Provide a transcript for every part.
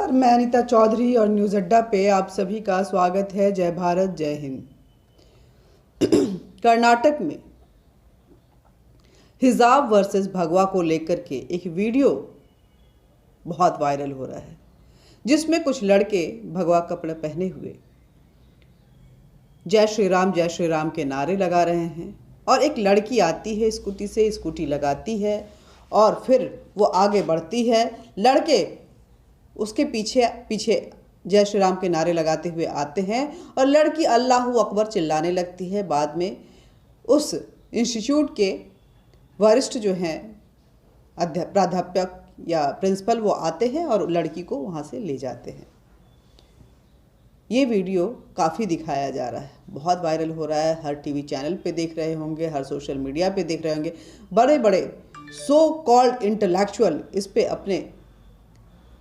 नमस्कार, मैं अनीता चौधरी और न्यूज़ अड्डा पे आप सभी का स्वागत है। जय भारत, जय हिंद। कर्नाटक में हिजाब वर्सेस भगवा को लेकर के एक वीडियो बहुत वायरल हो रहा है, जिसमें कुछ लड़के भगवा कपड़े पहने हुए जय श्री राम के नारे लगा रहे हैं और एक लड़की आती है स्कूटी से, स्कूटी लगाती है और फिर वो आगे बढ़ती है। लड़के उसके पीछे पीछे जय श्री राम के नारे लगाते हुए आते हैं और लड़की अल्लाहू अकबर चिल्लाने लगती है। बाद में उस इंस्टीट्यूट के वरिष्ठ जो हैं प्राध्यापक या प्रिंसिपल वो आते हैं और लड़की को वहाँ से ले जाते हैं। ये वीडियो काफ़ी दिखाया जा रहा है, बहुत वायरल हो रहा है। हर टीवी चैनल पे देख रहे होंगे, हर सोशल मीडिया पे देख रहे होंगे। बड़े बड़े सो कॉल्ड इंटेलेक्चुअल इस पे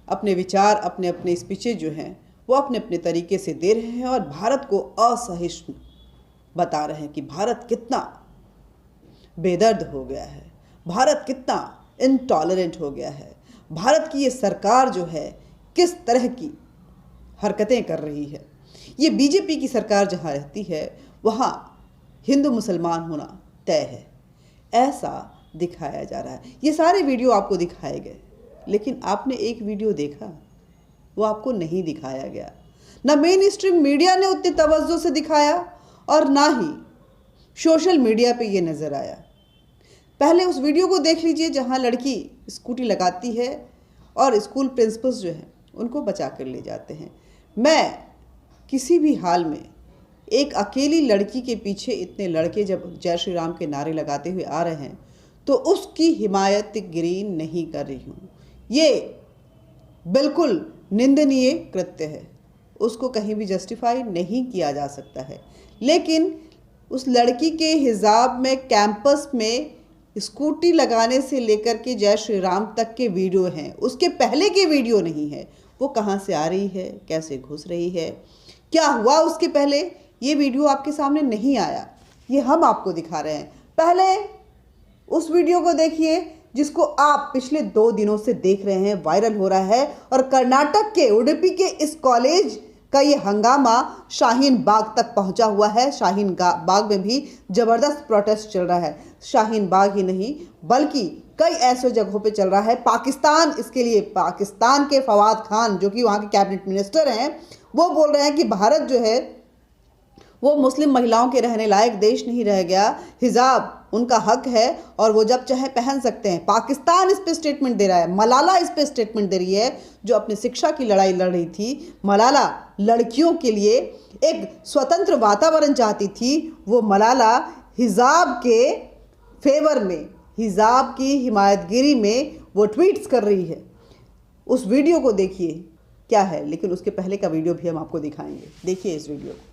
अपने विचार, अपने स्पीचेज जो हैं वो अपने तरीके से दे रहे हैं और भारत को असहिष्णु बता रहे हैं कि भारत कितना बेदर्द हो गया है, भारत कितना इनटॉलरेंट हो गया है, भारत की ये सरकार जो है किस तरह की हरकतें कर रही है। ये बीजेपी की सरकार जहाँ रहती है वहाँ हिंदू मुसलमान होना तय है, ऐसा दिखाया जा रहा है। ये सारे वीडियो आपको दिखाए गए, लेकिन आपने एक वीडियो देखा, वो आपको नहीं दिखाया गया। ना मेन स्ट्रीम मीडिया ने उतनी तवज्जो से दिखाया और ना ही सोशल मीडिया पे ये नज़र आया। पहले उस वीडियो को देख लीजिए जहाँ लड़की स्कूटी लगाती है और स्कूल प्रिंसिपल्स जो हैं उनको बचा कर ले जाते हैं। मैं किसी भी हाल में एक अकेली लड़की के पीछे इतने लड़के जब जय श्री राम के नारे लगाते हुए आ रहे हैं तो उसकी हिमायतगिरी नहीं कर रही हूँ। ये बिल्कुल निंदनीय कृत्य है, उसको कहीं भी जस्टिफाई नहीं किया जा सकता है। लेकिन उस लड़की के हिजाब में कैंपस में स्कूटी लगाने से लेकर के जय श्री राम तक के वीडियो हैं, उसके पहले के वीडियो नहीं है। वो कहाँ से आ रही है, कैसे घुस रही है, क्या हुआ उसके पहले, ये वीडियो आपके सामने नहीं आया। ये हम आपको दिखा रहे हैं। पहले उस वीडियो को देखिए जिसको आप पिछले 2 दिनों से देख रहे हैं, वायरल हो रहा है। और कर्नाटक के उडुपी के इस कॉलेज का ये हंगामा शाहीन बाग तक पहुंचा हुआ है। शाहीन बाग में भी ज़बरदस्त प्रोटेस्ट चल रहा है। शाहीन बाग ही नहीं बल्कि कई ऐसे जगहों पे चल रहा है। पाकिस्तान इसके लिए, पाकिस्तान के फवाद खान जो कि वहाँ के कैबिनेट मिनिस्टर हैं, वो बोल रहे हैं कि भारत जो है वो मुस्लिम महिलाओं के रहने लायक देश नहीं रह गया। हिजाब उनका हक है और वो जब चाहे पहन सकते हैं। पाकिस्तान इस पे स्टेटमेंट दे रहा है, मलाला इस पे स्टेटमेंट दे रही है, जो अपनी शिक्षा की लड़ाई लड़ रही थी। मलाला लड़कियों के लिए एक स्वतंत्र वातावरण चाहती थी। वो मलाला हिजाब के फेवर में, हिजाब की हिमायतगिरी में वो ट्वीट्स कर रही है। उस वीडियो को देखिए क्या है, लेकिन उसके पहले का वीडियो भी हम आपको दिखाएंगे। देखिए इस वीडियो को।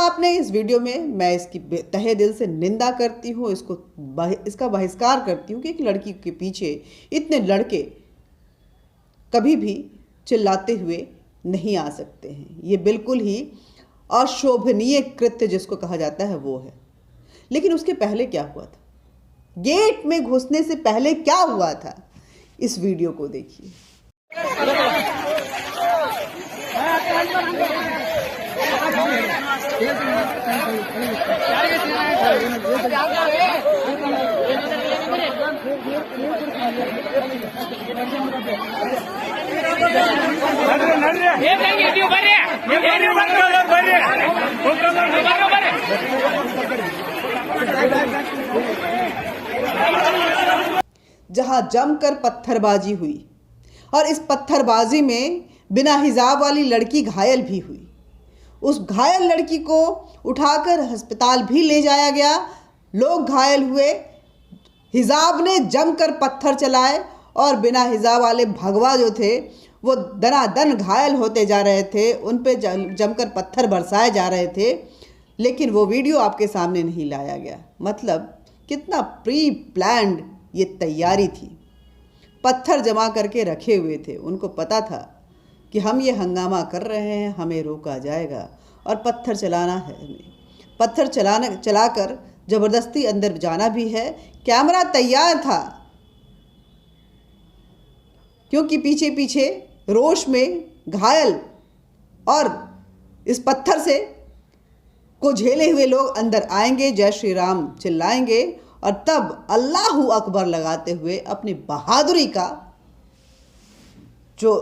बाप ने इस वीडियो में, मैं इसकी तहे दिल से निंदा करती हूँ, इसका बहिष्कार करती हूँ कि एक लड़की के पीछे इतने लड़के कभी भी चिल्लाते हुए नहीं आ सकते हैं। ये बिल्कुल ही अशोभनीय कृत्य जिसको कहा जाता है वो है। लेकिन उसके पहले क्या हुआ था, गेट में घुसने से पहले क्या हुआ था, इस वीडियो को देखिए। जहां जमकर पत्थरबाजी हुई और इस पत्थरबाजी में बिना हिजाब वाली लड़की घायल भी हुई। उस घायल लड़की को उठाकर अस्पताल भी ले जाया गया, लोग घायल हुए, हिजाब ने जमकर पत्थर चलाए और बिना हिजाब वाले भगवा जो थे वो दनादन घायल होते जा रहे थे, उन पे जमकर पत्थर बरसाए जा रहे थे। लेकिन वो वीडियो आपके सामने नहीं लाया गया। मतलब कितना प्री प्लान्ड ये तैयारी थी। पत्थर जमा करके रखे हुए थे, उनको पता था कि हम ये हंगामा कर रहे हैं, हमें रोका जाएगा और पत्थर चलाना है हमें। पत्थर चलाकर ज़बरदस्ती अंदर जाना भी है। कैमरा तैयार था क्योंकि पीछे पीछे रोश में घायल और इस पत्थर से को झेले हुए लोग अंदर आएंगे, जय श्री राम चिल्लाएंगे और तब अल्लाहू अकबर लगाते हुए अपनी बहादुरी का जो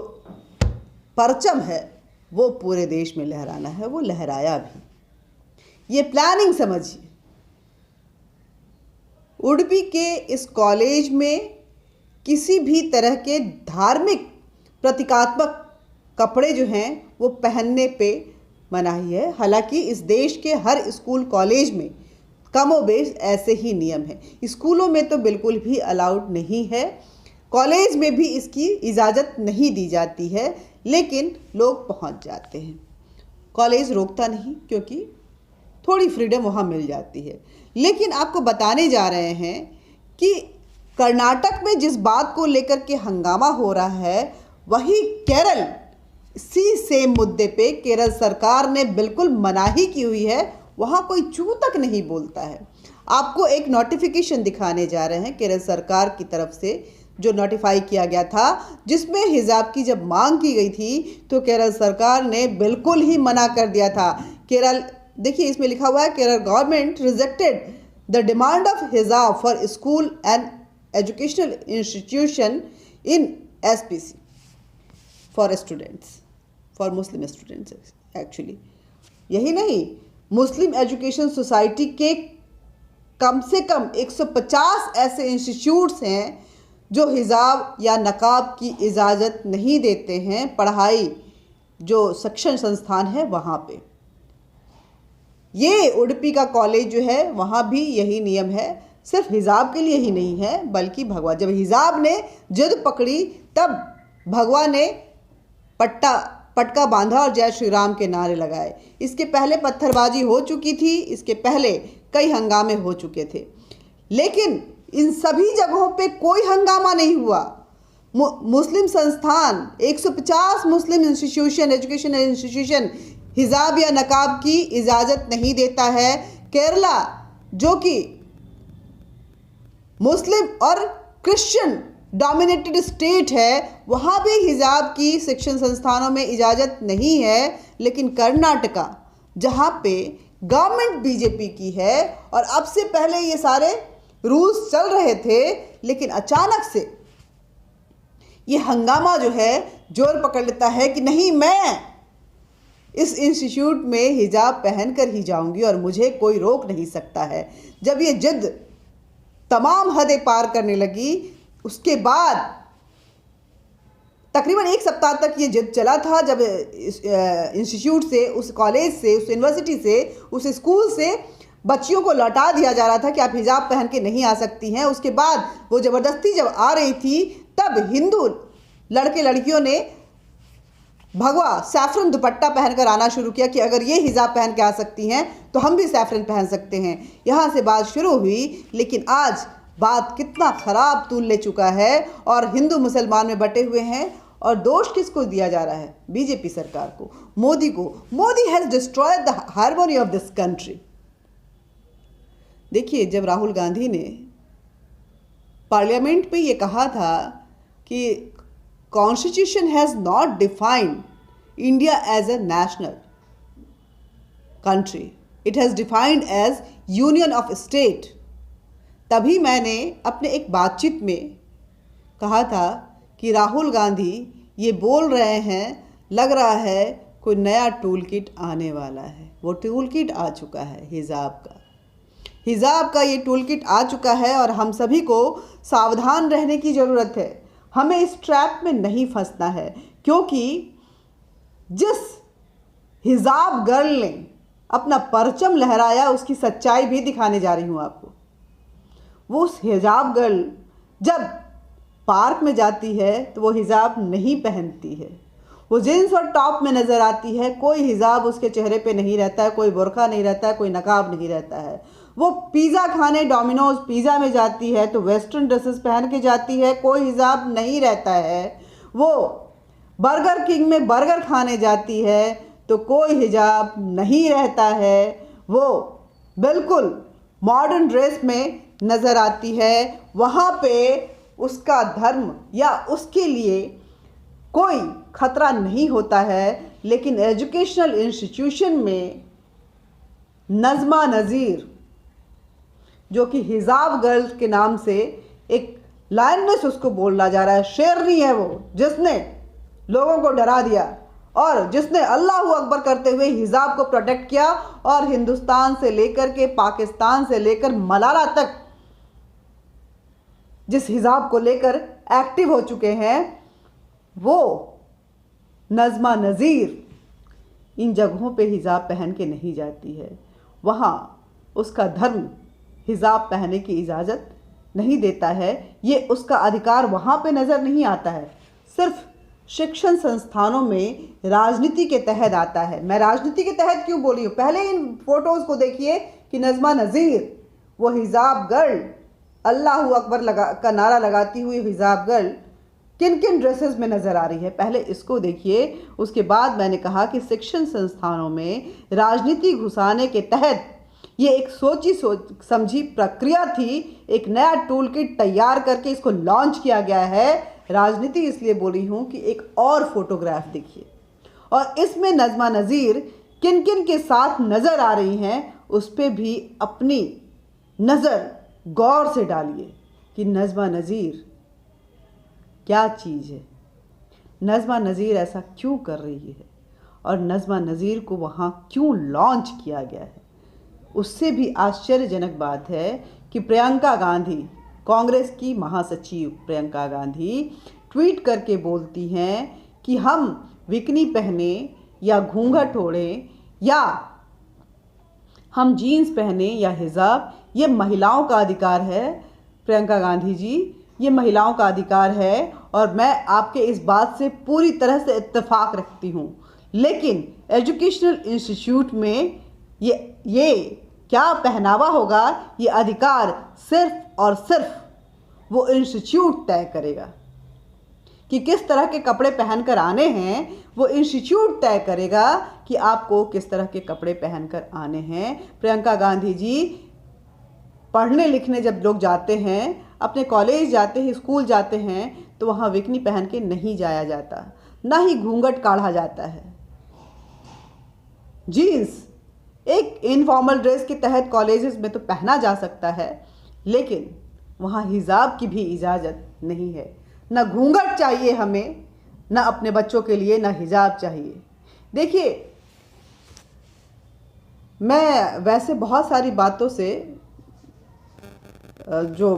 परचम है वो पूरे देश में लहराना है। वो लहराया भी। ये प्लानिंग समझिए। उडुपी के इस कॉलेज में किसी भी तरह के धार्मिक प्रतीकात्मक कपड़े जो हैं वो पहनने पे मनाही है। हालांकि इस देश के हर स्कूल कॉलेज में कमोबेश ऐसे ही नियम है। स्कूलों में तो बिल्कुल भी अलाउड नहीं है, कॉलेज में भी इसकी इजाज़त नहीं दी जाती है, लेकिन लोग पहुंच जाते हैं। कॉलेज रोकता नहीं क्योंकि थोड़ी फ्रीडम वहाँ मिल जाती है। लेकिन आपको बताने जा रहे हैं कि कर्नाटक में जिस बात को लेकर के हंगामा हो रहा है, वही केरल सेम मुद्दे पे केरल सरकार ने बिल्कुल मनाही की हुई है। वहाँ कोई चू तक नहीं बोलता है। आपको एक नोटिफिकेशन दिखाने जा रहे हैं केरल सरकार की तरफ से, जो नोटिफाई किया गया था, जिसमें हिजाब की जब मांग की गई थी तो केरल सरकार ने बिल्कुल ही मना कर दिया था। केरल, देखिए इसमें लिखा हुआ है, Kerala government rejected the demand of hijab for school and educational institution in SPC for students, for Muslim students actually. यही नहीं, मुस्लिम एजुकेशन सोसाइटी के कम से कम 150 ऐसे इंस्टीट्यूट्स हैं जो हिजाब या नकाब की इजाज़त नहीं देते हैं। पढ़ाई जो शिक्षण संस्थान है वहाँ पे, ये उडुपी का कॉलेज जो है वहाँ भी यही नियम है। सिर्फ हिजाब के लिए ही नहीं है बल्कि भगवा, जब हिजाब ने जिद पकड़ी तब भगवा ने पटका बांधा और जय श्री राम के नारे लगाए। इसके पहले पत्थरबाजी हो चुकी थी, इसके पहले कई हंगामे हो चुके थे, लेकिन इन सभी जगहों पे कोई हंगामा नहीं हुआ। मुस्लिम संस्थान 150 मुस्लिम इंस्टीट्यूशन, एजुकेशन इंस्टीट्यूशन हिजाब या नकाब की इजाज़त नहीं देता है। केरला जो कि मुस्लिम और क्रिश्चियन डोमिनेटेड स्टेट है, वहाँ भी हिजाब की शिक्षण संस्थानों में इजाज़त नहीं है। लेकिन कर्नाटका जहाँ पे गवर्नमेंट बीजेपी की है और अब से पहले ये सारे रूल्स चल रहे थे, लेकिन अचानक से ये हंगामा जो है जोर पकड़ लेता है कि नहीं, मैं इस इंस्टीट्यूट में हिजाब पहनकर ही जाऊंगी और मुझे कोई रोक नहीं सकता है। जब ये जिद तमाम हदें पार करने लगी, उसके बाद तकरीबन 1 सप्ताह तक ये जिद चला था, जब इंस्टीट्यूट से, उस कॉलेज से, उस यूनिवर्सिटी से, उस स्कूल से बच्चियों को लौटा दिया जा रहा था कि आप हिजाब पहन के नहीं आ सकती हैं। उसके बाद वो ज़बरदस्ती जब आ रही थी, तब हिंदू लड़के लड़कियों ने भगवा सैफरन दुपट्टा पहनकर आना शुरू किया कि अगर ये हिजाब पहन के आ सकती हैं तो हम भी सैफरन पहन सकते हैं। यहाँ से बात शुरू हुई, लेकिन आज बात कितना ख़राब तूल ले चुका है और हिंदू मुसलमान में बटे हुए हैं। और दोष किसको दिया जा रहा है? बीजेपी सरकार को, मोदी को। Modi has destroyed the harmony of this country. देखिए, जब राहुल गांधी ने पार्लियामेंट में ये कहा था कि constitution has not defined India as a national country, it has defined as union of state, तभी मैंने अपने एक बातचीत में कहा था कि राहुल गांधी ये बोल रहे हैं, लग रहा है कोई नया टूल किट आने वाला है। वो टूल किट आ चुका है हिजाब का ये टूल किट आ चुका है और हम सभी को सावधान रहने की ज़रूरत है। हमें इस ट्रैप में नहीं फंसना है, क्योंकि जिस हिजाब गर्ल ने अपना परचम लहराया उसकी सच्चाई भी दिखाने जा रही हूँ आपको। वो उस हिजाब गर्ल जब पार्क में जाती है तो वो हिजाब नहीं पहनती है, वो जीन्स और टॉप में नज़र आती है। कोई हिजाब उसके चेहरे पे नहीं रहता है, कोई बुर्का नहीं रहता है, कोई नकाब नहीं रहता है। वो पिज़्ज़ा खाने डोमिनोज पिज़्ज़ा में जाती है तो वेस्टर्न ड्रेसेस पहन के जाती है, कोई हिजाब नहीं रहता है। वो बर्गर किंग में बर्गर खाने जाती है तो कोई हिजाब नहीं रहता है। वो बिल्कुल मॉडर्न ड्रेस में नज़र आती है। वहाँ पे उसका धर्म या उसके लिए कोई खतरा नहीं होता है। लेकिन एजुकेशनल इंस्टीट्यूशन में नज़मा नज़ीर, जो कि हिजाब गर्ल्स के नाम से एक लायनेस उसको बोला जा रहा है, शेरनी है वो, जिसने लोगों को डरा दिया और जिसने अल्लाहू अकबर करते हुए हिजाब को प्रोटेक्ट किया। और हिंदुस्तान से लेकर के पाकिस्तान से लेकर मलाला तक जिस हिजाब को लेकर एक्टिव हो चुके हैं, वो नज़मा नज़ीर इन जगहों पे हिजाब पहन के नहीं जाती है। वहाँ उसका धर्म हिजाब पहनने की इजाज़त नहीं देता है। ये उसका अधिकार वहाँ पे नज़र नहीं आता है, सिर्फ शिक्षण संस्थानों में राजनीति के तहत आता है। मैं राजनीति के तहत क्यों बोली हूँ? पहले इन फोटोज़ को देखिए कि नज़मा नज़ीर, वो हिजाब गर्ल, अल्लाहू अकबर का नारा लगाती हुई हिजाब गर्ल किन किन ड्रेसेस में नज़र आ रही है, पहले इसको देखिए। उसके बाद मैंने कहा कि शिक्षण संस्थानों में राजनीति घुसाने के तहत ये एक सोची समझी प्रक्रिया थी। एक नया टूल किट तैयार करके इसको लॉन्च किया गया है। राजनीति इसलिए बोली हूँ कि एक और फोटोग्राफ देखिए और इसमें नज़मा नज़ीर किन किन के साथ नज़र आ रही हैं, उस पर भी अपनी नज़र गौर से डालिए कि नज़मा नज़ीर क्या चीज़ है, नज़मा नज़ीर ऐसा क्यों कर रही है और नज़मा नज़ीर को वहाँ क्यों लॉन्च किया गया है। उससे भी आश्चर्यजनक बात है कि प्रियंका गांधी, कांग्रेस की महासचिव प्रियंका गांधी ट्वीट करके बोलती हैं कि हम बिकनी पहने या घूंघट ओढ़ें या हम जीन्स पहने या हिजाब, ये महिलाओं का अधिकार है। प्रियंका गांधी जी, ये महिलाओं का अधिकार है और मैं आपके इस बात से पूरी तरह से इत्तेफाक रखती हूँ। लेकिन एजुकेशनल इंस्टीट्यूट में ये क्या पहनावा होगा, ये अधिकार सिर्फ और सिर्फ वो इंस्टीट्यूट तय करेगा कि किस तरह के कपड़े पहनकर आने हैं। वो इंस्टीट्यूट तय करेगा कि आपको किस तरह के कपड़े पहनकर आने हैं। प्रियंका गांधी जी, पढ़ने लिखने जब लोग जाते हैं, अपने कॉलेज जाते हैं, स्कूल जाते हैं, तो वहाँ बिकनी पहन के नहीं जाया जाता, ना ही घूंघट काढ़ा जाता है। जीन्स एक इनफॉर्मल ड्रेस के तहत कॉलेजेस में तो पहना जा सकता है, लेकिन वहाँ हिजाब की भी इजाज़त नहीं है। ना घूंघट चाहिए हमें, ना अपने बच्चों के लिए ना हिजाब चाहिए। देखिए, मैं वैसे बहुत सारी बातों से जो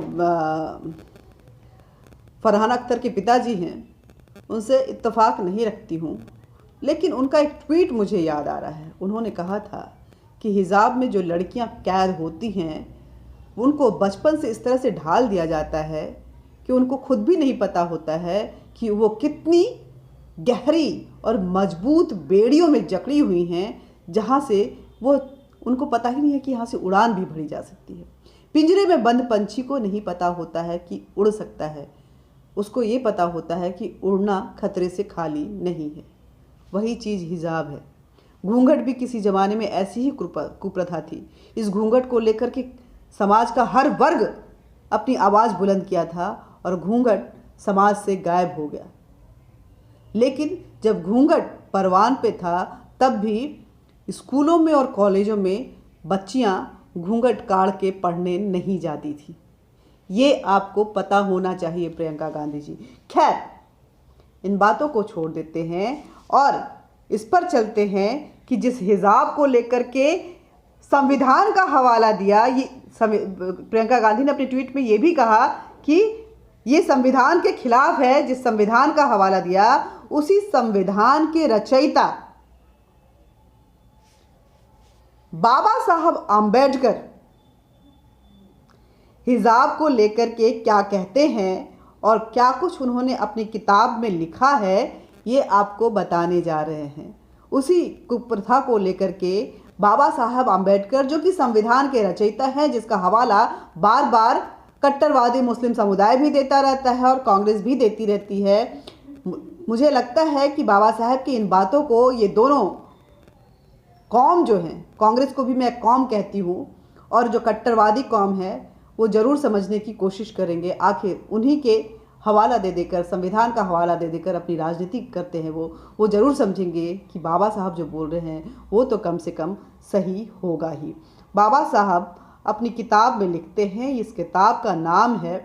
फरहान अख्तर के पिताजी हैं उनसे इत्तेफाक नहीं रखती हूँ, लेकिन उनका एक ट्वीट मुझे याद आ रहा है। उन्होंने कहा था कि हिजाब में जो लड़कियाँ कैद होती हैं उनको बचपन से इस तरह से ढाल दिया जाता है कि उनको खुद भी नहीं पता होता है कि वो कितनी गहरी और मजबूत बेड़ियों में जकड़ी हुई हैं, जहाँ से वो उनको पता ही नहीं है कि यहाँ से उड़ान भी भरी जा सकती है। पिंजरे में बंद पंछी को नहीं पता होता है कि उड़ सकता है, उसको ये पता होता है कि उड़ना खतरे से खाली नहीं है। वही चीज़ हिजाब है। घूंघट भी किसी ज़माने में ऐसी ही कुप्रथा थी। इस घूंघट को लेकर के समाज का हर वर्ग अपनी आवाज़ बुलंद किया था और घूंघट समाज से गायब हो गया। लेकिन जब घूंघट परवान पे था, तब भी स्कूलों में और कॉलेजों में बच्चियां घूंघट काढ़ के पढ़ने नहीं जाती थी। ये आपको पता होना चाहिए प्रियंका गांधी जी। खैर, इन बातों को छोड़ देते हैं और इस पर चलते हैं कि जिस हिजाब को लेकर के संविधान का हवाला दिया, ये प्रियंका गांधी ने अपने ट्वीट में ये भी कहा कि ये संविधान के खिलाफ है। जिस संविधान का हवाला दिया, उसी संविधान के रचयिता बाबा साहब आम्बेडकर हिजाब को लेकर के क्या कहते हैं और क्या कुछ उन्होंने अपनी किताब में लिखा है, ये आपको बताने जा रहे हैं। उसी कुप्रथा को लेकर के बाबा साहब आम्बेडकर, जो कि संविधान के रचयिता हैं, जिसका हवाला बार बार कट्टरवादी मुस्लिम समुदाय भी देता रहता है और कांग्रेस भी देती रहती है। मुझे लगता है कि बाबा साहब की इन बातों को ये दोनों कौम जो हैं, कांग्रेस को भी मैं कौम कहती हूँ, और जो कट्टरवादी कौम है, वो ज़रूर समझने की कोशिश करेंगे। आखिर उन्हीं के हवाला दे देकर, संविधान का हवाला दे देकर अपनी राजनीति करते हैं वो ज़रूर समझेंगे कि बाबा साहब जो बोल रहे हैं वो तो कम से कम सही होगा ही। बाबा साहब अपनी किताब में लिखते हैं, इस किताब का नाम है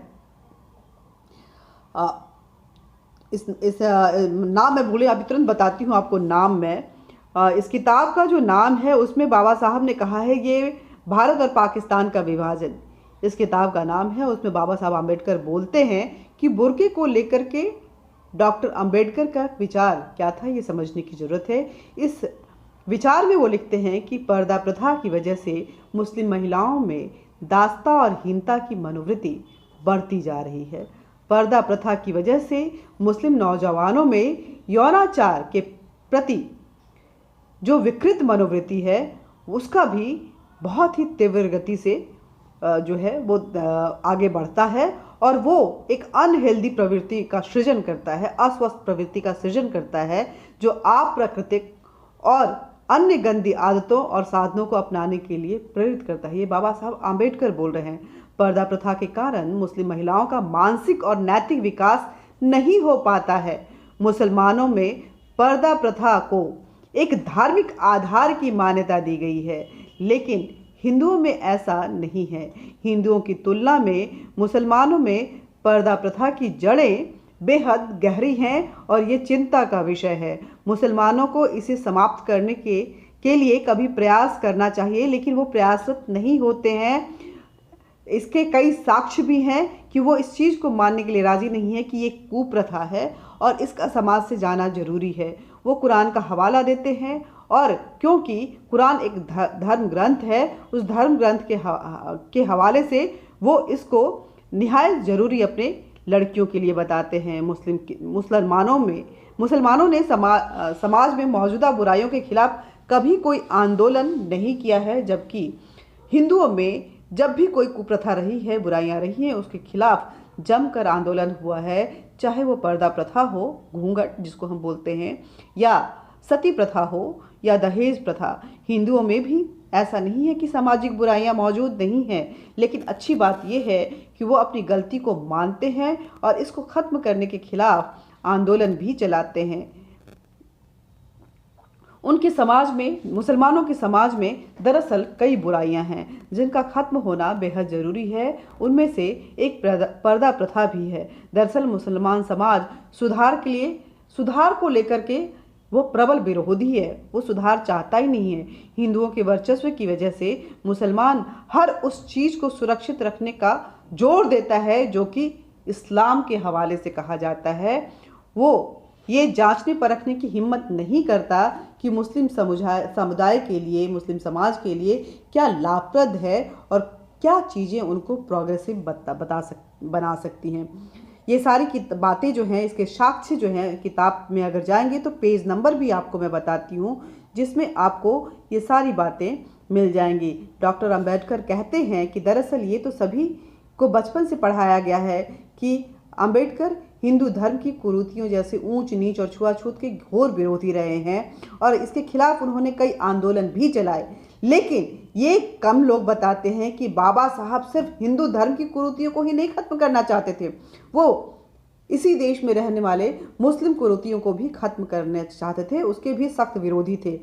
इस नाम मैं भूले, अभी तुरंत बताती हूँ आपको नाम मैं। इस किताब का जो नाम है, उसमें बाबा साहब ने कहा है ये भारत और पाकिस्तान का विभाजन, इस किताब का नाम है। उसमें बाबा साहब आम्बेडकर बोलते हैं कि बुर्के को लेकर के डॉक्टर आम्बेडकर का विचार क्या था, ये समझने की ज़रूरत है। इस विचार में वो लिखते हैं कि पर्दा प्रथा की वजह से मुस्लिम महिलाओं में दास्ता और हीनता की मनोवृत्ति बढ़ती जा रही है। पर्दा प्रथा की वजह से मुस्लिम नौजवानों में यौनाचार के प्रति जो विकृत मनोवृत्ति है, उसका भी बहुत ही तीव्र गति से जो है वो आगे बढ़ता है और वो एक अनहेल्दी प्रवृत्ति का सृजन करता है, अस्वस्थ प्रवृत्ति का सृजन करता है, जो अप्राकृतिक और अन्य गंदी आदतों और साधनों को अपनाने के लिए प्रेरित करता है। ये बाबा साहब आम्बेडकर बोल रहे हैं। पर्दा प्रथा के कारण मुस्लिम महिलाओं का मानसिक और नैतिक विकास नहीं हो पाता है। मुसलमानों में पर्दा प्रथा को एक धार्मिक आधार की मान्यता दी गई है, लेकिन हिंदुओं में ऐसा नहीं है। हिंदुओं की तुलना में मुसलमानों में पर्दा प्रथा की जड़ें बेहद गहरी हैं और ये चिंता का विषय है। मुसलमानों को इसे समाप्त करने के लिए कभी प्रयास करना चाहिए, लेकिन वो प्रयासरत नहीं होते हैं। इसके कई साक्ष्य भी हैं कि वो इस चीज़ को मानने के लिए राज़ी नहीं है कि ये कुप्रथा है और इसका समाज से जाना जरूरी है। वो कुरान का हवाला देते हैं और क्योंकि कुरान एक धर्म ग्रंथ है, उस धर्म ग्रंथ के हवाले से वो इसको निहायत ज़रूरी अपने लड़कियों के लिए बताते हैं। मुसलमानों ने समाज में मौजूदा बुराइयों के खिलाफ कभी कोई आंदोलन नहीं किया है, जबकि हिंदुओं में जब भी कोई कुप्रथा रही है, बुराइयां रही हैं, उसके खिलाफ जमकर आंदोलन हुआ है। चाहे वो पर्दा प्रथा हो, घूंघट जिसको हम बोलते हैं, या सती प्रथा हो या दहेज प्रथा। हिंदुओं में भी ऐसा नहीं है कि सामाजिक बुराइयां मौजूद नहीं हैं, लेकिन अच्छी बात यह है कि वो अपनी गलती को मानते हैं और इसको ख़त्म करने के खिलाफ आंदोलन भी चलाते हैं। उनके समाज में, मुसलमानों के समाज में दरअसल कई बुराइयां हैं जिनका खत्म होना बेहद ज़रूरी है। उनमें से एक पर्दा प्रथा भी है। दरअसल मुसलमान समाज सुधार को लेकर के वो प्रबल विरोधी है, वो सुधार चाहता ही नहीं है। हिंदुओं के वर्चस्व की वजह से मुसलमान हर उस चीज़ को सुरक्षित रखने का जोर देता है जो कि इस्लाम के हवाले से कहा जाता है। वो ये जांचने परखने की हिम्मत नहीं करता कि मुस्लिम समुदाय के लिए, मुस्लिम समाज के लिए क्या लाभप्रद है और क्या चीज़ें उनको प्रोग्रेसिव बना सकती हैं। ये सारी बातें जो हैं, इसके साक्ष्य जो हैं, किताब में अगर जाएंगे तो पेज नंबर भी आपको मैं बताती हूँ, जिसमें आपको ये सारी बातें मिल जाएंगी। डॉक्टर अंबेडकर कहते हैं कि दरअसल ये तो सभी को बचपन से पढ़ाया गया है कि अंबेडकर हिंदू धर्म की कुरीतियों जैसे ऊंच नीच और छुआछूत के घोर विरोधी रहे हैं और इसके खिलाफ उन्होंने कई आंदोलन भी चलाए। लेकिन ये कम लोग बताते हैं कि बाबा साहब सिर्फ हिंदू धर्म की कुरीतियों को ही नहीं खत्म करना चाहते थे, वो इसी देश में रहने वाले मुस्लिम कुरीतियों को भी खत्म करना चाहते थे, उसके भी सख्त विरोधी थे।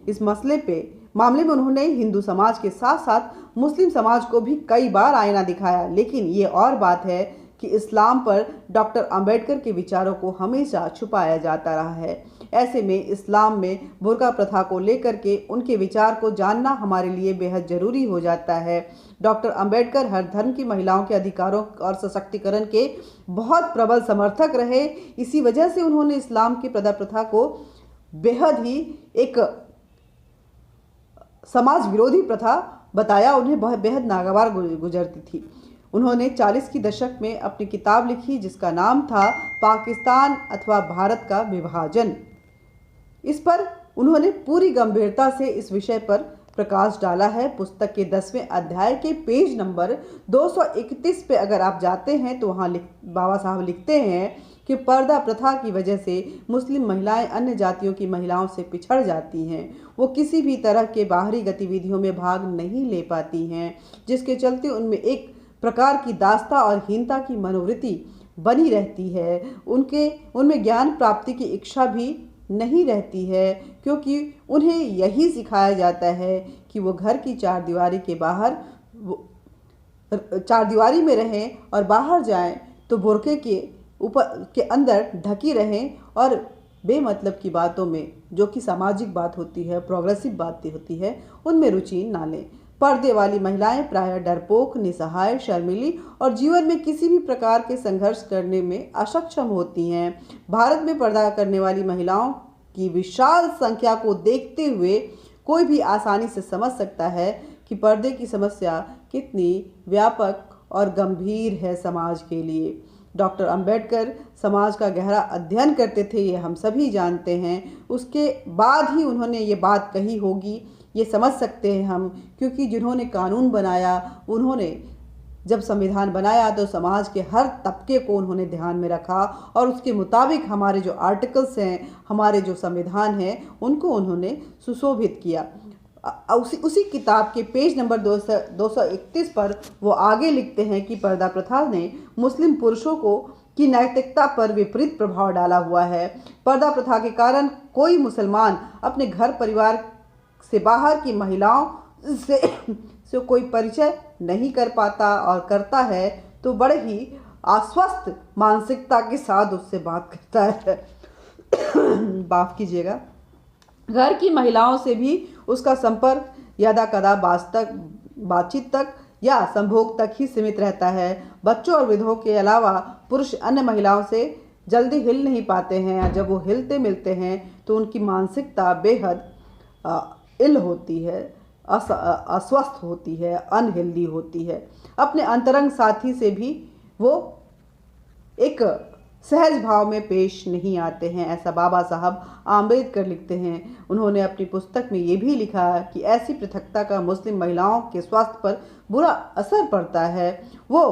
इस मामले में उन्होंने हिंदू समाज के साथ साथ मुस्लिम समाज को भी कई बार आईना दिखाया। लेकिन ये और बात है कि इस्लाम पर डॉक्टर अंबेडकर के विचारों को हमेशा छुपाया जाता रहा है। ऐसे में इस्लाम में बुर्का प्रथा को लेकर के उनके विचार को जानना हमारे लिए बेहद ज़रूरी हो जाता है। डॉक्टर अंबेडकर हर धर्म की महिलाओं के अधिकारों और सशक्तिकरण के बहुत प्रबल समर्थक रहे। इसी वजह से उन्होंने इस्लाम की पर्दा प्रथा को बेहद ही एक समाज विरोधी प्रथा बताया, उन्हें बेहद नागवार गुजरती थी। उन्होंने 40 की दशक में अपनी किताब लिखी जिसका नाम था पाकिस्तान अथवा भारत का विभाजन। इस पर उन्होंने पूरी गंभीरता से इस विषय पर प्रकाश डाला है। पुस्तक के 10वें अध्याय के पेज नंबर 231 पे अगर आप जाते हैं तो वहाँ बाबा साहब लिखते हैं कि पर्दा प्रथा की वजह से मुस्लिम महिलाएं अन्य जातियों की महिलाओं से पिछड़ जाती हैं। वो किसी भी तरह के बाहरी गतिविधियों में भाग नहीं ले पाती हैं, जिसके चलते उनमें एक प्रकार की दास्ता और हीनता की मनोवृत्ति बनी रहती है। उनमें ज्ञान प्राप्ति की इच्छा भी नहीं रहती है, क्योंकि उन्हें यही सिखाया जाता है कि वो घर की चारदीवारी के बाहर चारदीवारी में रहें और बाहर जाएं तो बुर्के के ऊपर के अंदर ढकी रहें और बेमतलब की बातों में, जो कि सामाजिक बात होती है, प्रोग्रेसिव बातें होती है, उनमें रुचि ना लें। पर्दे वाली महिलाएं प्रायः डरपोक, निसहाय, शर्मीली और जीवन में किसी भी प्रकार के संघर्ष करने में अक्षम होती हैं। भारत में पर्दा करने वाली महिलाओं की विशाल संख्या को देखते हुए कोई भी आसानी से समझ सकता है कि पर्दे की समस्या कितनी व्यापक और गंभीर है समाज के लिए। डॉक्टर अंबेडकर समाज का गहरा अध्ययन करते थे, ये हम सभी जानते हैं। उसके बाद ही उन्होंने ये बात कही होगी, ये समझ सकते हैं हम, क्योंकि जिन्होंने कानून बनाया, उन्होंने जब संविधान बनाया तो समाज के हर तबके को उन्होंने ध्यान में रखा और उसके मुताबिक हमारे जो आर्टिकल्स हैं, हमारे जो संविधान हैं, उनको उन्होंने सुशोभित किया। उसी किताब के पेज नंबर 231 पर वो आगे लिखते हैं कि पर्दा प्रथा ने मुस्लिम पुरुषों की नैतिकता पर विपरीत प्रभाव डाला हुआ है। पर्दा प्रथा के कारण कोई मुसलमान अपने घर परिवार से बाहर की महिलाओं से कोई परिचय नहीं कर पाता, और करता है तो बड़े ही अस्वस्थ मानसिकता के साथ उससे बात करता है। माफ कीजिएगा। घर की महिलाओं से भी उसका संपर्क यदा कदा बातचीत तक या संभोग तक ही सीमित रहता है। बच्चों और विधवों के अलावा पुरुष अन्य महिलाओं से जल्दी हिल नहीं पाते हैं। जब वो हिलते मिलते हैं तो उनकी मानसिकता बेहद इल होती है, अस्वस्थ होती है, अनहेल्दी होती है। अपने अंतरंग साथी से भी वो एक सहज भाव में पेश नहीं आते हैं, ऐसा बाबा साहब आम्बेडकर लिखते हैं। उन्होंने अपनी पुस्तक में ये भी लिखा कि ऐसी पृथकता का मुस्लिम महिलाओं के स्वास्थ्य पर बुरा असर पड़ता है। वो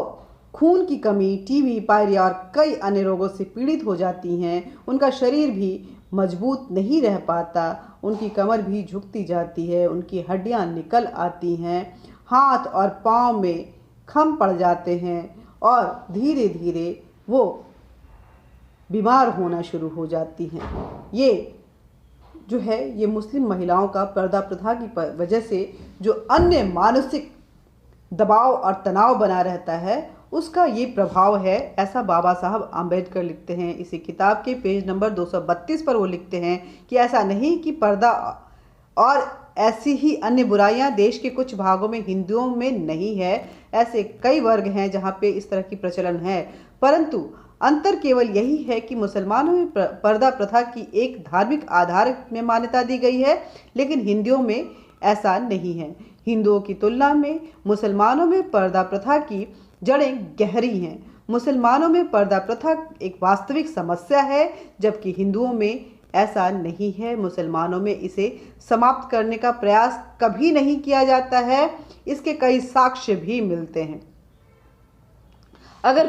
खून की कमी, टीबी, पायरिया और कई अन्य रोगों से पीड़ित हो जाती हैं। उनका शरीर भी मजबूत नहीं रह पाता, उनकी कमर भी झुकती जाती है, उनकी हड्डियां निकल आती हैं, हाथ और पाँव में खम पड़ जाते हैं और धीरे धीरे वो बीमार होना शुरू हो जाती हैं। ये जो है, ये मुस्लिम महिलाओं का पर्दा प्रथा की वजह से जो अन्य मानसिक दबाव और तनाव बना रहता है, उसका ये प्रभाव है, ऐसा बाबा साहब आम्बेडकर लिखते हैं। इसी किताब के पेज नंबर 232 पर वो लिखते हैं कि ऐसा नहीं कि पर्दा और ऐसी ही अन्य बुराइयां देश के कुछ भागों में हिंदुओं में नहीं है। ऐसे कई वर्ग हैं जहां पे इस तरह की प्रचलन है, परंतु अंतर केवल यही है कि मुसलमानों में पर्दा प्रथा की एक धार्मिक आधार में मान्यता दी गई है, लेकिन हिंदुओं में ऐसा नहीं है। हिंदुओं की तुलना में मुसलमानों में पर्दा प्रथा की जड़ें गहरी हैं। मुसलमानों में पर्दा प्रथा एक वास्तविक समस्या है, जबकि हिंदुओं में ऐसा नहीं है। मुसलमानों में इसे समाप्त करने का प्रयास कभी नहीं किया जाता है। इसके कई साक्ष्य भी मिलते हैं। अगर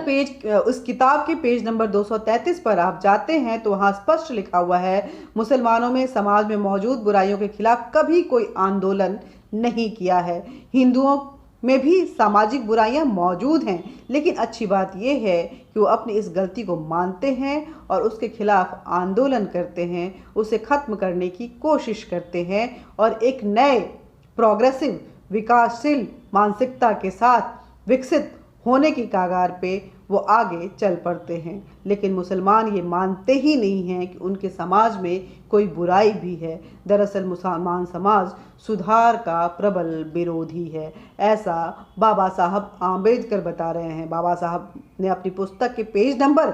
उस किताब के पेज नंबर 233 पर आप जाते हैं तो वहाँ स्पष्ट लिखा हुआ है, मुसलमानों में समाज में मौजूद बुराइयों के खिलाफ कभी कोई आंदोलन नहीं किया है। हिंदुओं में भी सामाजिक बुराइयां मौजूद हैं, लेकिन अच्छी बात यह है कि वो अपनी इस गलती को मानते हैं और उसके खिलाफ आंदोलन करते हैं, उसे खत्म करने की कोशिश करते हैं और एक नए प्रोग्रेसिव विकासशील मानसिकता के साथ विकसित होने की कगार पे वो आगे चल पड़ते हैं। लेकिन मुसलमान ये मानते ही नहीं हैं कि उनके समाज में कोई बुराई भी है। दरअसल मुसलमान समाज सुधार का प्रबल विरोधी है, ऐसा बाबा साहब आम्बेडकर बता रहे हैं। बाबा साहब ने अपनी पुस्तक के पेज नंबर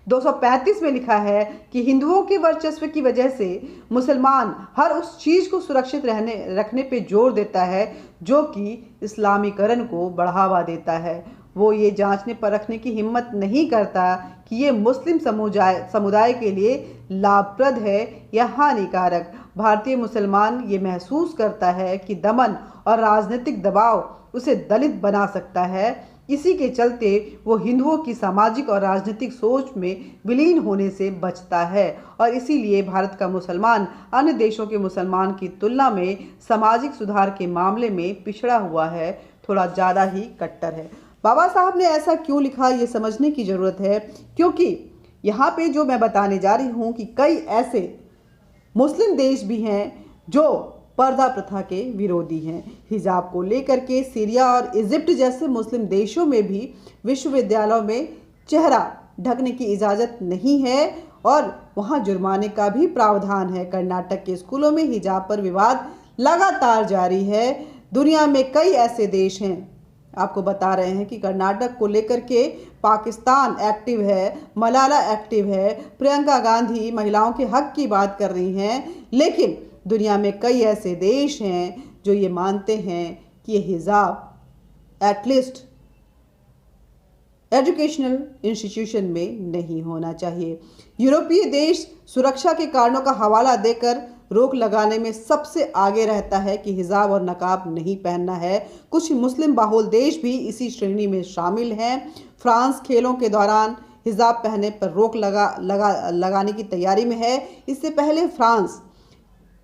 235 में लिखा है कि हिंदुओं के वर्चस्व की वजह से मुसलमान हर उस चीज़ को सुरक्षित रखने पे जोर देता है जो कि इस्लामीकरण को बढ़ावा देता है। वो ये जांचने परखने की हिम्मत नहीं करता कि ये मुस्लिम समुदाय के लिए लाभप्रद है या हानिकारक। भारतीय मुसलमान ये महसूस करता है कि दमन और राजनीतिक दबाव उसे दलित बना सकता है। इसी के चलते वो हिंदुओं की सामाजिक और राजनीतिक सोच में विलीन होने से बचता है और इसीलिए भारत का मुसलमान अन्य देशों के मुसलमान की तुलना में सामाजिक सुधार के मामले में पिछड़ा हुआ है, थोड़ा ज़्यादा ही कट्टर है। बाबा साहब ने ऐसा क्यों लिखा, ये समझने की ज़रूरत है, क्योंकि यहाँ पे जो मैं बताने जा रही हूँ कि कई ऐसे मुस्लिम देश भी हैं जो पर्दा प्रथा के विरोधी हैं। हिजाब को लेकर के सीरिया और इजिप्ट जैसे मुस्लिम देशों में भी विश्वविद्यालयों में चेहरा ढकने की इजाज़त नहीं है और वहाँ जुर्माने का भी प्रावधान है। कर्नाटक के स्कूलों में हिजाब पर विवाद लगातार जारी है। दुनिया में कई ऐसे देश हैं, आपको बता रहे हैं कि कर्नाटक को लेकर के पाकिस्तान एक्टिव है, मलाला एक्टिव है, प्रियंका गांधी महिलाओं के हक की बात कर रही हैं, लेकिन दुनिया में कई ऐसे देश हैं जो ये मानते हैं कि ये हिजाब एटलीस्ट एजुकेशनल इंस्टीट्यूशन में नहीं होना चाहिए। यूरोपीय देश सुरक्षा के कारणों का हवाला देकर रोक लगाने में सबसे आगे रहता है कि हिजाब और नकाब नहीं पहनना है। कुछ मुस्लिम बाहुल देश भी इसी श्रेणी में शामिल हैं। फ्रांस खेलों के दौरान हिजाब पहनने पर रोक लगाने की तैयारी में है। इससे पहले फ्रांस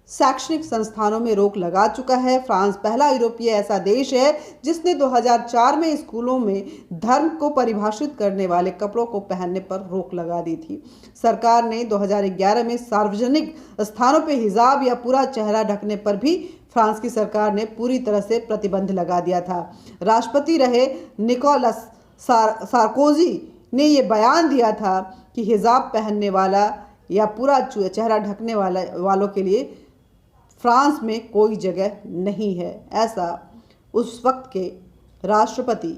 शैक्षणिक संस्थानों में रोक लगा चुका है। फ्रांस पहला यूरोपीय ऐसा देश है जिसने 2004 में स्कूलों में धर्म को परिभाषित करने वाले कपड़ों को पहनने पर रोक लगा दी थी। सरकार ने 2011 में सार्वजनिक स्थानों पर हिजाब या पूरा चेहरा ढकने पर भी फ्रांस की सरकार ने पूरी तरह से प्रतिबंध लगा दिया था। राष्ट्रपति रहे निकोलस सार्कोजी ने ये बयान दिया था कि हिजाब पहनने वाला या पूरा चेहरा ढकने वालों के लिए फ्रांस में कोई जगह नहीं है। ऐसा उस वक्त के राष्ट्रपति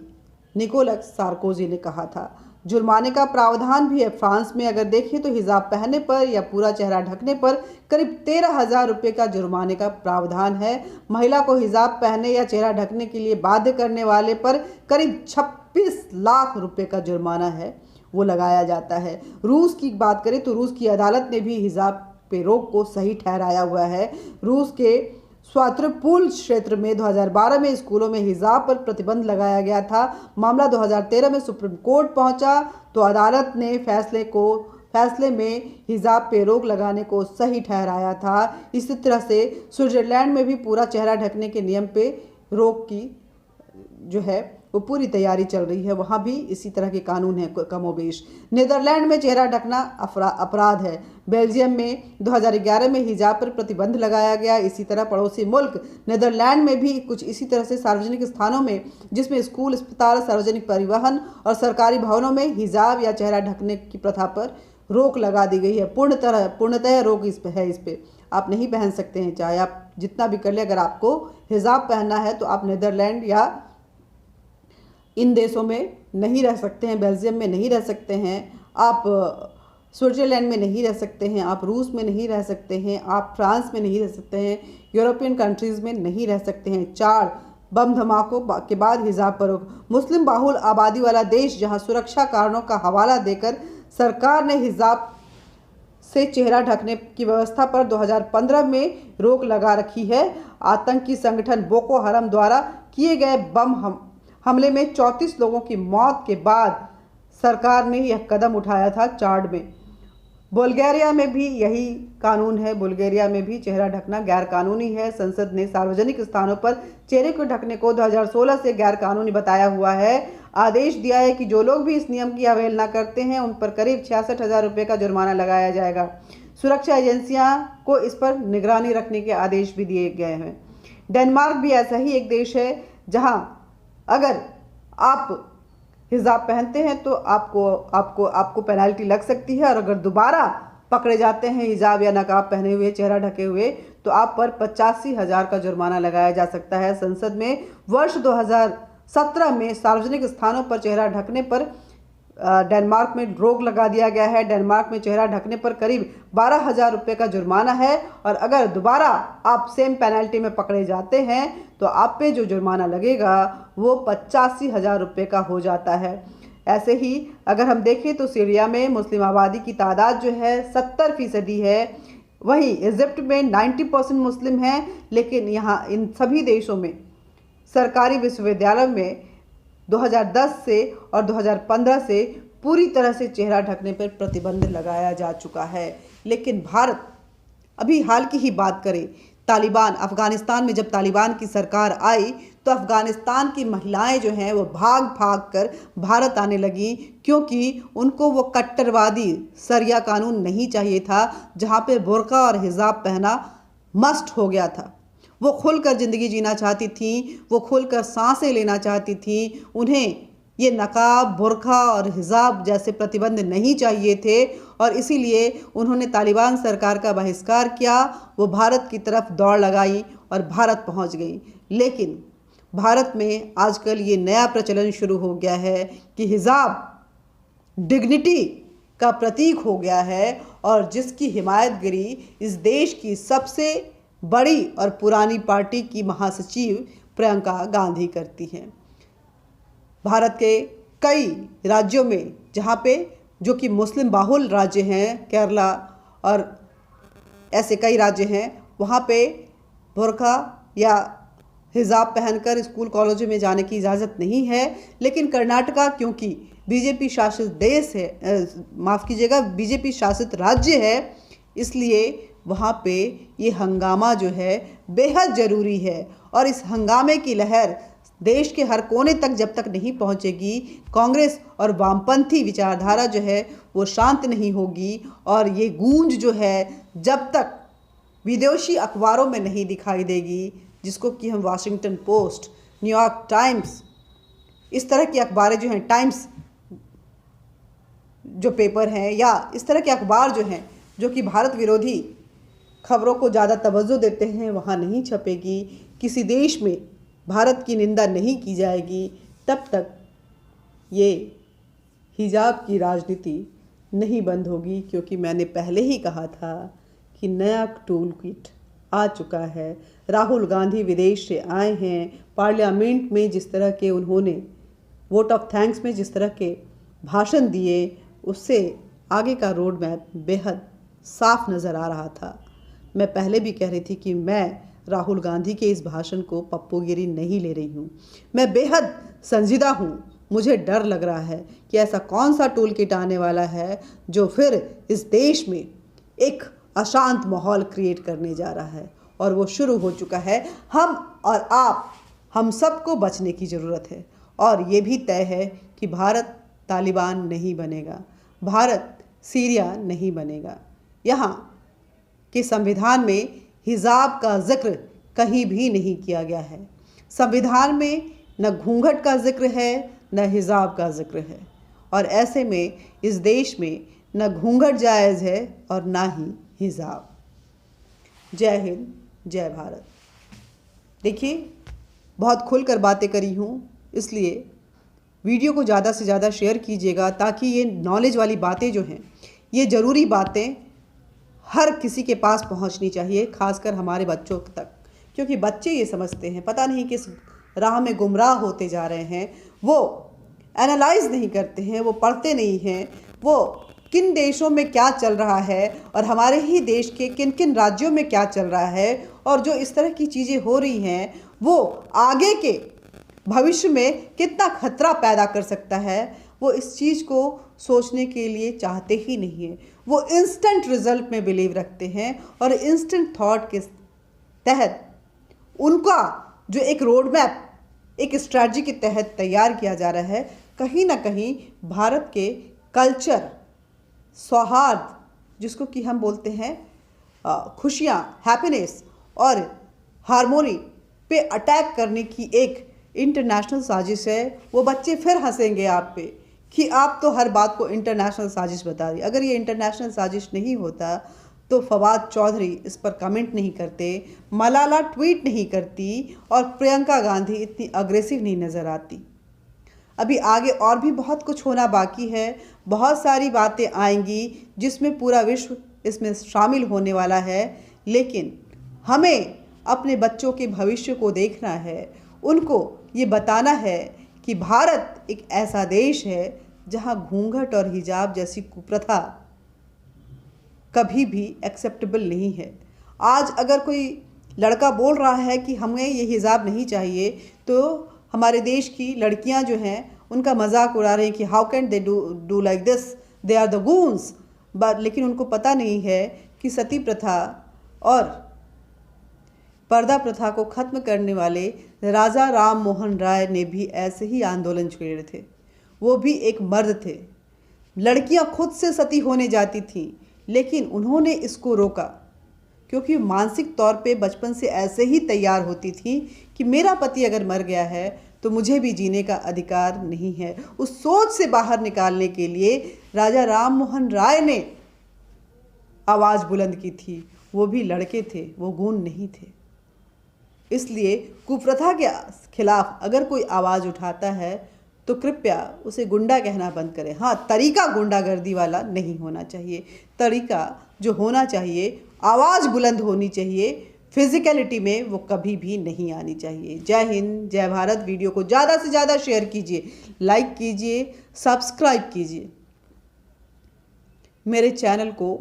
निकोलस सार्कोजी ने कहा था। जुर्माने का प्रावधान भी है फ्रांस में। अगर देखें तो हिजाब पहनने पर या पूरा चेहरा ढकने पर करीब 13,000 रुपये का जुर्माने का प्रावधान है। महिला को हिजाब पहनने या चेहरा ढकने के लिए बाध्य करने वाले पर करीब 26 लाख रुपये का जुर्माना है वो लगाया जाता है। रूस की बात करें तो रूस की अदालत ने भी हिजाब पे रोक को सही ठहराया हुआ है। रूस के स्वात्रपूल क्षेत्र में 2012 में स्कूलों में हिजाब पर प्रतिबंध लगाया गया था। मामला 2013 में सुप्रीम कोर्ट पहुंचा तो अदालत ने फैसले में हिजाब पे रोक लगाने को सही ठहराया था। इसी तरह से स्विट्जरलैंड में भी पूरा चेहरा ढकने के नियम पे रोक की जो है वो पूरी तैयारी चल रही है। वहाँ भी इसी तरह के कानून हैं कमोबेश। नीदरलैंड में चेहरा ढकना अपराध है। बेल्जियम में 2011 में हिजाब पर प्रतिबंध लगाया गया। इसी तरह पड़ोसी मुल्क नीदरलैंड में भी कुछ इसी तरह से सार्वजनिक स्थानों में, जिसमें स्कूल, अस्पताल, सार्वजनिक परिवहन और सरकारी भवनों में हिजाब या चेहरा ढकने की प्रथा पर रोक लगा दी गई है। पूर्णतः रोक इस पे आप नहीं पहन सकते हैं, चाहे आप जितना भी कर ले। अगर आपको हिजाब पहनना है तो आप नीदरलैंड या इन देशों में नहीं रह सकते हैं। बेल्जियम में नहीं रह सकते हैं, आप स्विट्जरलैंड में नहीं रह सकते हैं, आप रूस में नहीं रह सकते हैं, आप फ्रांस में नहीं रह सकते हैं, यूरोपियन कंट्रीज़ में नहीं रह सकते हैं। 4 बम धमाकों के बाद हिजाब पर रोक। मुस्लिम बाहुल आबादी वाला देश जहां सुरक्षा कारणों का हवाला देकर सरकार ने हिजाब से चेहरा ढकने की व्यवस्था पर 2015 में रोक लगा रखी है। आतंकी संगठन बोको हराम द्वारा किए गए बम हमले में 34 लोगों की मौत के बाद सरकार ने यह कदम उठाया था चाड में। बुल्गारिया में भी यही कानून है। बुल्गारिया में भी चेहरा ढकना गैर कानूनी है। संसद ने सार्वजनिक स्थानों पर चेहरे को ढकने को 2016 से गैर कानूनी बताया हुआ है। आदेश दिया है कि जो लोग भी इस नियम की अवहेलना करते हैं उन पर करीब 66,000 रुपये का जुर्माना लगाया जाएगा। सुरक्षा एजेंसियां को इस पर निगरानी रखने के आदेश भी दिए गए हैं। डेनमार्क भी ऐसा ही एक देश है जहां अगर आप हिजाब पहनते हैं तो आपको पेनल्टी लग सकती है, और अगर दोबारा पकड़े जाते हैं हिजाब या नकाब पहने हुए, चेहरा ढके हुए, तो आप पर 85,000 का जुर्माना लगाया जा सकता है। संसद में वर्ष 2017 में सार्वजनिक स्थानों पर चेहरा ढकने पर डेनमार्क में रोक लगा दिया गया है। डेनमार्क में चेहरा ढकने पर करीब 12,000 रुपये का जुर्माना है, और अगर दोबारा आप सेम पेनल्टी में पकड़े जाते हैं तो आप पे जो जुर्माना लगेगा वो 85,000 रुपये का हो जाता है। ऐसे ही अगर हम देखें तो सीरिया में मुस्लिम आबादी की तादाद जो है 70% है। वहीं इजिप्ट में 90% मुस्लिम हैं, लेकिन यहाँ इन सभी देशों में सरकारी विश्वविद्यालयों में 2010 से और 2015 से पूरी तरह से चेहरा ढकने पर प्रतिबंध लगाया जा चुका है। लेकिन भारत, अभी हाल की ही बात करें, तालिबान, अफ़गानिस्तान में जब तालिबान की सरकार आई तो अफ़गानिस्तान की महिलाएं जो हैं वो भाग भाग कर भारत आने लगी, क्योंकि उनको वो कट्टरवादी शरिया कानून नहीं चाहिए था जहाँ पे बुर्का और हिजाब पहना मस्ट हो गया था। वो खुलकर ज़िंदगी जीना चाहती थी, वो खुलकर सांसें लेना चाहती थी। उन्हें ये नकाब, बुर्का और हिजाब जैसे प्रतिबंध नहीं चाहिए थे, और इसीलिए उन्होंने तालिबान सरकार का बहिष्कार किया। वो भारत की तरफ दौड़ लगाई और भारत पहुंच गई। लेकिन भारत में आजकल ये नया प्रचलन शुरू हो गया है कि हिजाब डिग्निटी का प्रतीक हो गया है, और जिसकी हिमायतगिरी इस देश की सबसे बड़ी और पुरानी पार्टी की महासचिव प्रियंका गांधी करती हैं। भारत के कई राज्यों में जहाँ पे जो कि मुस्लिम बाहुल राज्य हैं, केरला और ऐसे कई राज्य हैं, वहाँ पे बुर्का या हिजाब पहनकर स्कूल कॉलेजों में जाने की इजाज़त नहीं है। लेकिन कर्नाटका क्योंकि बीजेपी शासित देश है, माफ़ कीजिएगा, बीजेपी शासित राज्य है, इसलिए वहाँ पे ये हंगामा जो है बेहद ज़रूरी है। और इस हंगामे की लहर देश के हर कोने तक जब तक नहीं पहुँचेगी, कांग्रेस और वामपंथी विचारधारा जो है वो शांत नहीं होगी। और ये गूंज जो है जब तक विदेशी अखबारों में नहीं दिखाई देगी, जिसको कि हम वाशिंगटन पोस्ट, न्यूयॉर्क टाइम्स, इस तरह की अखबारें जो हैं, टाइम्स जो पेपर हैं, या इस तरह के अखबार जो हैं जो कि भारत विरोधी खबरों को ज़्यादा तवज्जो देते हैं, वहाँ नहीं छपेगी, किसी देश में भारत की निंदा नहीं की जाएगी, तब तक ये हिजाब की राजनीति नहीं बंद होगी। क्योंकि मैंने पहले ही कहा था कि नया टूल किट आ चुका है। राहुल गांधी विदेश से आए हैं, पार्लियामेंट में जिस तरह के उन्होंने वोट ऑफ थैंक्स में जिस तरह के भाषण दिए, उससे आगे का रोड मैप बेहद साफ नज़र आ रहा था। मैं पहले भी कह रही थी कि मैं राहुल गांधी के इस भाषण को पप्पूगिरी नहीं ले रही हूँ, मैं बेहद संजीदा हूँ। मुझे डर लग रहा है कि ऐसा कौन सा टूल किट आने वाला है जो फिर इस देश में एक अशांत माहौल क्रिएट करने जा रहा है, और वो शुरू हो चुका है। हम और आप, हम सबको बचने की ज़रूरत है। और ये भी तय है कि भारत तालिबान नहीं बनेगा, भारत सीरिया नहीं बनेगा। यहाँ के संविधान में हिजाब का जिक्र कहीं भी नहीं किया गया है। संविधान में न घूंघट का जिक्र है, न हिजाब का जिक्र है, और ऐसे में इस देश में न घूंघट जायज़ है और ना ही हिजाब। जय हिंद, जय भारत। देखिए, बहुत खुलकर बातें करी हूँ, इसलिए वीडियो को ज़्यादा से ज़्यादा शेयर कीजिएगा, ताकि ये नॉलेज वाली बातें जो हैं, ये ज़रूरी बातें हर किसी के पास पहुंचनी चाहिए, खासकर हमारे बच्चों तक, क्योंकि बच्चे ये समझते हैं, पता नहीं किस राह में गुमराह होते जा रहे हैं, वो एनालाइज नहीं करते हैं, वो पढ़ते नहीं हैं, वो किन देशों में क्या चल रहा है और हमारे ही देश के किन किन राज्यों में क्या चल रहा है, और जो इस तरह की चीज़ें हो रही हैं वो आगे के भविष्य में कितना खतरा पैदा कर सकता है, वो इस चीज़ को सोचने के लिए चाहते ही नहीं है। वो इंस्टेंट रिजल्ट में बिलीव रखते हैं और इंस्टेंट थॉट के तहत उनका जो एक रोड मैप, एक स्ट्रैटेजी के तहत तैयार किया जा रहा है, कहीं ना कहीं भारत के कल्चर, सौहार्द, जिसको कि हम बोलते हैं खुशियाँ, हैप्पीनेस और हारमोनी पे अटैक करने की एक इंटरनेशनल साजिश है। वो बच्चे फिर हंसेंगे आप पे कि आप तो हर बात को इंटरनेशनल साजिश बता रही। अगर ये इंटरनेशनल साजिश नहीं होता तो फवाद चौधरी इस पर कमेंट नहीं करते, मलाला ट्वीट नहीं करती और प्रियंका गांधी इतनी अग्रेसिव नहीं नज़र आती। अभी आगे और भी बहुत कुछ होना बाकी है, बहुत सारी बातें आएंगी जिसमें पूरा विश्व इसमें शामिल होने वाला है, लेकिन हमें अपने बच्चों के भविष्य को देखना है, उनको ये बताना है कि भारत एक ऐसा देश है जहाँ घूंघट और हिजाब जैसी कुप्रथा कभी भी एक्सेप्टेबल नहीं है। आज अगर कोई लड़का बोल रहा है कि हमें ये हिजाब नहीं चाहिए, तो हमारे देश की लड़कियां जो हैं उनका मजाक उड़ा रही हैं कि how can they do like this, they are the goons. But लेकिन उनको पता नहीं है कि सती प्रथा और पर्दा प्रथा को ख़त्म करने वाले राजा राम मोहन राय ने भी ऐसे ही आंदोलन छेड़े थे। वो भी एक मर्द थे। लड़कियां खुद से सती होने जाती थीं, लेकिन उन्होंने इसको रोका क्योंकि मानसिक तौर पे बचपन से ऐसे ही तैयार होती थी कि मेरा पति अगर मर गया है तो मुझे भी जीने का अधिकार नहीं है। उस सोच से बाहर निकालने के लिए राजा राम मोहन राय ने आवाज़ बुलंद की थी। वो भी लड़के थे, वो गूंड नहीं थे। इसलिए कुप्रथा के खिलाफ अगर कोई आवाज़ उठाता है तो कृपया उसे गुंडा कहना बंद करें। हाँ, तरीका गुंडागर्दी वाला नहीं होना चाहिए। तरीका जो होना चाहिए, आवाज़ बुलंद होनी चाहिए, फिज़िकलिटी में वो कभी भी नहीं आनी चाहिए। जय हिंद, जय भारत। वीडियो को ज़्यादा से ज़्यादा शेयर कीजिए, लाइक कीजिए, सब्सक्राइब कीजिए। मेरे चैनल को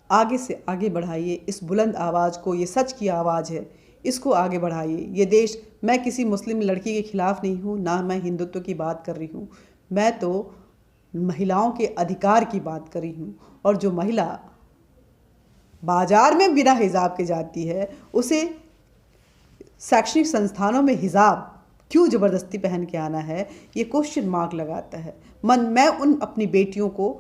आगे से आगे बढ़ाइए। इस बुलंद आवाज़ को, ये सच की आवाज़ है, इसको आगे बढ़ाइए। ये देश, मैं किसी मुस्लिम लड़की के खिलाफ नहीं हूँ, ना मैं हिंदुत्व की बात कर रही हूँ। मैं तो महिलाओं के अधिकार की बात कर रही हूँ। और जो महिला बाजार में बिना हिजाब के जाती है, उसे शैक्षणिक संस्थानों में हिजाब क्यों ज़बरदस्ती पहन के आना है, ये क्वेश्चन मार्क लगाता है मन। मैं उन अपनी बेटियों को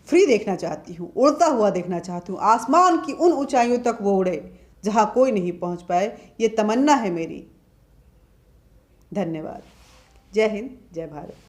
फ्री देखना चाहती हूँ, उड़ता हुआ देखना चाहती हूँ, आसमान की उन ऊंचाइयों तक वो उड़े जहाँ कोई नहीं पहुँच पाए। ये तमन्ना है मेरी। धन्यवाद। जय हिंद, जय भारत।